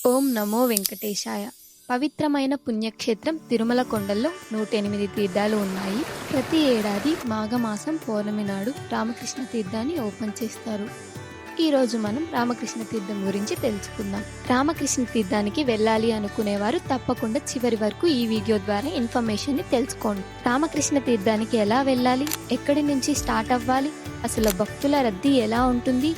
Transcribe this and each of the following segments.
ఓం నమో వెంకటేశాయ. పవిత్రమైన పుణ్యక్షేత్రం తిరుమల కొండల్లో 108 తీర్థాలు ఉన్నాయి. ప్రతి ఏడాది మాఘమాసం పౌర్ణమి నాడు రామకృష్ణ తీర్థాన్ని ఓపెన్ చేస్తారు. ఈరోజు మనం రామకృష్ణ తీర్థం గురించి తెలుసుకుందాం. రామకృష్ణ తీర్థానికి వెళ్ళాలి అనుకునేవారు తప్పకుండా చివరి వరకు ఈ వీడియో ద్వారా ఇన్ఫర్మేషన్ ని తెలుసుకోండి. రామకృష్ణ తీర్థానికి ఎలా వెళ్ళాలి, ఎక్కడి నుంచి స్టార్ట్ అవ్వాలి, అసలు భక్తుల రద్దీ ఎలా ఉంటుంది,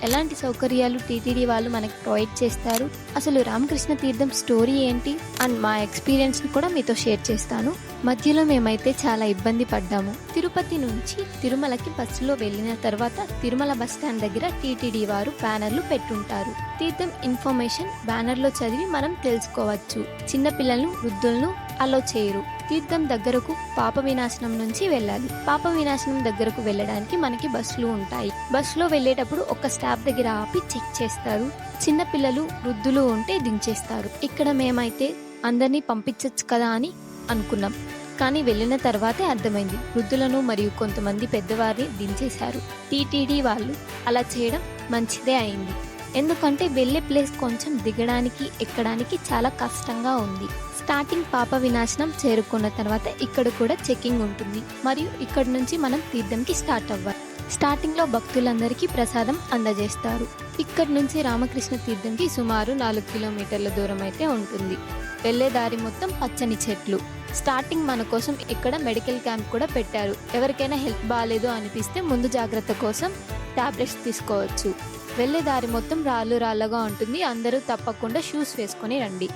ఎలాంటి సౌకర్యాలు టీటీడీ వాళ్ళు మనకి ప్రొవైడ్ చేస్తారు, అసలు రామకృష్ణ తీర్థం స్టోరీ ఏంటి అండ్ మా ఎక్స్పీరియన్స్ ని కూడా మీతో షేర్ చేస్తాను. మధ్యలో మేమైతే చాలా ఇబ్బంది పడ్డాము. తిరుపతి నుంచి తిరుమలకి బస్సులో వెళ్ళిన తర్వాత తిరుమల బస్ స్టాండ్ దగ్గర టీటీడీ వారు బ్యానర్లు పెట్టుంటారు. తీర్థం ఇన్ఫర్మేషన్ బ్యానర్ లో చదివి మనం తెలుసుకోవచ్చు. చిన్నపిల్లలను, వృద్ధులను అలో చేయరు. తీర్థం దగ్గరకు పాప వినాశనం నుంచి వెళ్ళాలి. పాప వినాశనం దగ్గరకు వెళ్ళడానికి మనకి బస్సులు ఉంటాయి. బస్సులో వెళ్ళేటప్పుడు ఒక స్టాప్ దగ్గర ఆపి చెక్ చేస్తారు. చిన్న పిల్లలు, వృద్ధులు ఉంటే దించేస్తారు. ఇక్కడ మేమైతే అందరినీ పంపించచ్చు కదా అని అనుకున్నాం. కానీ వెళ్ళిన తర్వాతే అర్థమైంది, వృద్ధులను మరియు కొంతమంది పెద్దవారిని దించేశారు. టీటీడీ వాళ్ళు అలా చేయడం మంచిదే అయింది. ఎందుకంటే వెళ్ళే ప్లేస్ కొంచెం దిగడానికి, ఎక్కడానికి చాలా కష్టంగా ఉంది. స్టార్టింగ్ పాప వినాశనం చేరుకున్న తర్వాత ఇక్కడ కూడా చెకింగ్ ఉంటుంది మరియు ఇక్కడ నుంచి మనం తీర్థంకి స్టార్ట్ అవ్వాలి. స్టార్టింగ్ లో భక్తులందరికీ ప్రసాదం అందజేస్తారు. ఇక్కడ నుంచి రామకృష్ణ తీర్థంకి సుమారు 4 కిలోమీటర్ల దూరం అయితే ఉంటుంది. వెళ్లే దారి మొత్తం పచ్చని చెట్లు. స్టార్టింగ్ మన కోసం ఇక్కడ మెడికల్ క్యాంప్ కూడా పెట్టారు. ఎవరికైనా హెల్త్ బాగాలేదు అనిపిస్తే ముందు జాగ్రత్త కోసం టాబ్లెట్స్ తీసుకోవచ్చు. వెళ్లే దారి మొత్తం రాళ్ళగా ఉంటుంది. అందరూ తప్పకుండా షూస్ వేసుకొని రండి.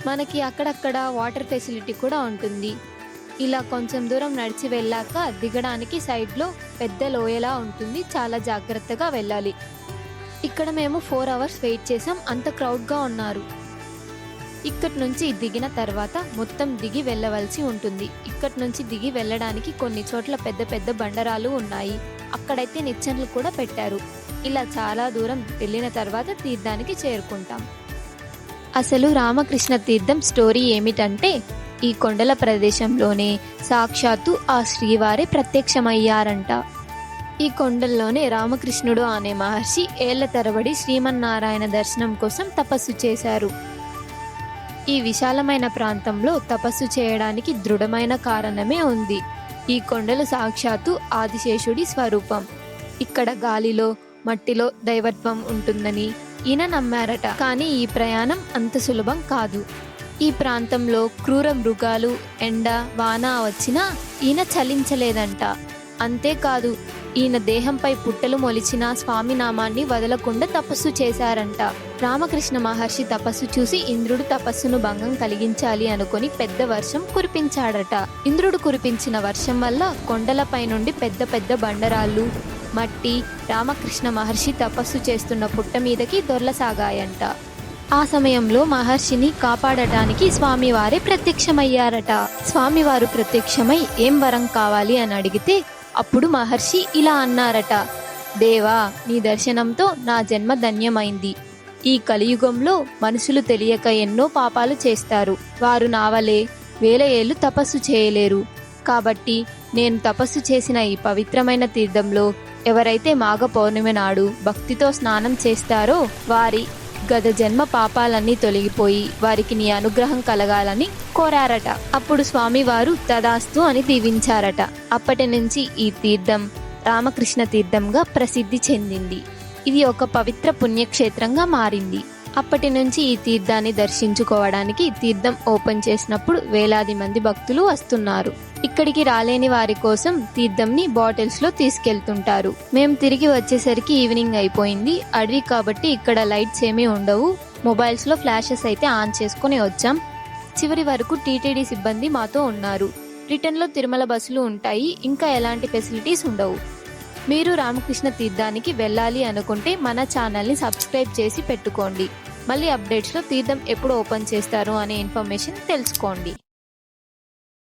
మనకి అక్కడక్కడ వాటర్ ఫెసిలిటీ కూడా ఉంటుంది. ఇలా కొంచెం దూరం నడిచి వెళ్ళాక దిగడానికి సైడ్ లో పెద్ద లోయలా ఉంటుంది. చాలా జాగ్రత్తగా వెళ్ళాలి. ఇక్కడ మేము 4 అవర్స్ వెయిట్ చేసాం. అంత క్రౌడ్ గా ఉన్నారు. ఇక్కడి నుంచి దిగిన తర్వాత మొత్తం దిగి వెళ్ళవలసి ఉంటుంది. ఇక్కడి నుంచి దిగి వెళ్ళడానికి కొన్ని చోట్ల పెద్ద పెద్ద బండరాలు ఉన్నాయి. అక్కడైతే నిచ్చెనలు కూడా పెట్టారు. ఇలా చాలా దూరం వెళ్ళిన తర్వాత తీర్థానికి చేరుకుంటాం. అసలు రామకృష్ణ తీర్థం స్టోరీ ఏమిటంటే, ఈ కొండల ప్రదేశంలోనే సాక్షాత్తు ఆ శ్రీవారే ప్రత్యక్షమయ్యారంట. ఈ కొండల్లోనే రామకృష్ణుడు అనే మహర్షి ఏళ్ల తరబడి శ్రీమన్నారాయణ దర్శనం కోసం తపస్సు చేశారు. ఈ విశాలమైన ప్రాంతంలో తపస్సు చేయడానికి దృఢమైన కారణమే ఉంది. ఈ కొండలు సాక్షాత్తు ఆదిశేషుడి స్వరూపం. ఇక్కడ గాలిలో, మట్టిలో దైవత్వం ఉంటుందని ఈయన నమ్మారట. కానీ ఈ ప్రయాణం అంత సులభం కాదు. ఈ ప్రాంతంలో క్రూర మృగాలు, ఎండ, వాన వచ్చినా ఈయన చలించలేదంట. అంతేకాదు, ఈయన దేహంపై పుట్టలు మొలిచిన స్వామి నామాన్ని వదలకుండా తపస్సు చేశారంట. రామకృష్ణ మహర్షి తపస్సు చూసి ఇంద్రుడు తపస్సును భంగం కలిగించాలి అనుకుని పెద్ద వర్షం కురిపించాడట. ఇంద్రుడు కురిపించిన వర్షం వల్ల కొండలపై నుండి పెద్ద పెద్ద బండరాళ్ళు, మట్టి రామకృష్ణ మహర్షి తపస్సు చేస్తున్న పుట్ట మీదకి దొర్లసాగాయంట. ఆ సమయంలో మహర్షిని కాపాడటానికి స్వామివారే ప్రత్యక్షమయ్యారట. స్వామివారు ప్రత్యక్షమై ఏం వరం కావాలి అని అడిగితే అప్పుడు మహర్షి ఇలా అన్నారట, దేవా, నీ దర్శనంతో నా జన్మ ధన్యమైంది. ఈ కలియుగంలో మనుషులు తెలియక ఎన్నో పాపాలు చేస్తారు. వారు నావలే 1000 ఏళ్లు తపస్సు చేయలేరు. కాబట్టి నేను తపస్సు చేసిన ఈ పవిత్రమైన తీర్థంలో ఎవరైతే మాఘ పౌర్ణమి నాడు భక్తితో స్నానం చేస్తారో వారి గత జన్మ పాపాలన్నీ తొలగిపోయి వారికి నీ అనుగ్రహం కలగాలని కోరారట. అప్పుడు స్వామివారు తదాస్తు అని దీవించారట. అప్పటి నుంచి ఈ తీర్థం రామకృష్ణ తీర్థంగా ప్రసిద్ధి చెందింది. ఇది ఒక పవిత్ర పుణ్యక్షేత్రంగా మారింది. అప్పటి నుంచి ఈ తీర్థాన్ని దర్శించుకోవడానికి తీర్థం ఓపెన్ చేసినప్పుడు వేలాది మంది భక్తులు వస్తున్నారు. ఇక్కడికి రాలేని వారి కోసం తీర్థంని బాటిల్స్ లో తీసుకెళ్తుంటారు. మేము తిరిగి వచ్చేసరికి ఈవినింగ్ అయిపోయింది. అడవి కాబట్టి ఇక్కడ లైట్స్ ఏమీ ఉండవు. మొబైల్స్ లో ఫ్లాషెస్ అయితే ఆన్ చేసుకుని వచ్చాం. చివరి వరకు టీటీడీ సిబ్బంది మాతో ఉన్నారు. రిటర్న్ లో తిరుమల బస్సులు ఉంటాయి. ఇంకా ఎలాంటి ఫెసిలిటీస్ ఉండవు. మీరు రామకృష్ణ తీర్థానికి వెళ్ళాలి అనుకుంటే మన ఛానల్ని సబ్స్క్రైబ్ చేసి పెట్టుకోండి. మళ్ళీ అప్డేట్స్లో తీర్థం ఎప్పుడు ఓపెన్ చేస్తారు అనే ఇన్ఫర్మేషన్ తెలుసుకోండి.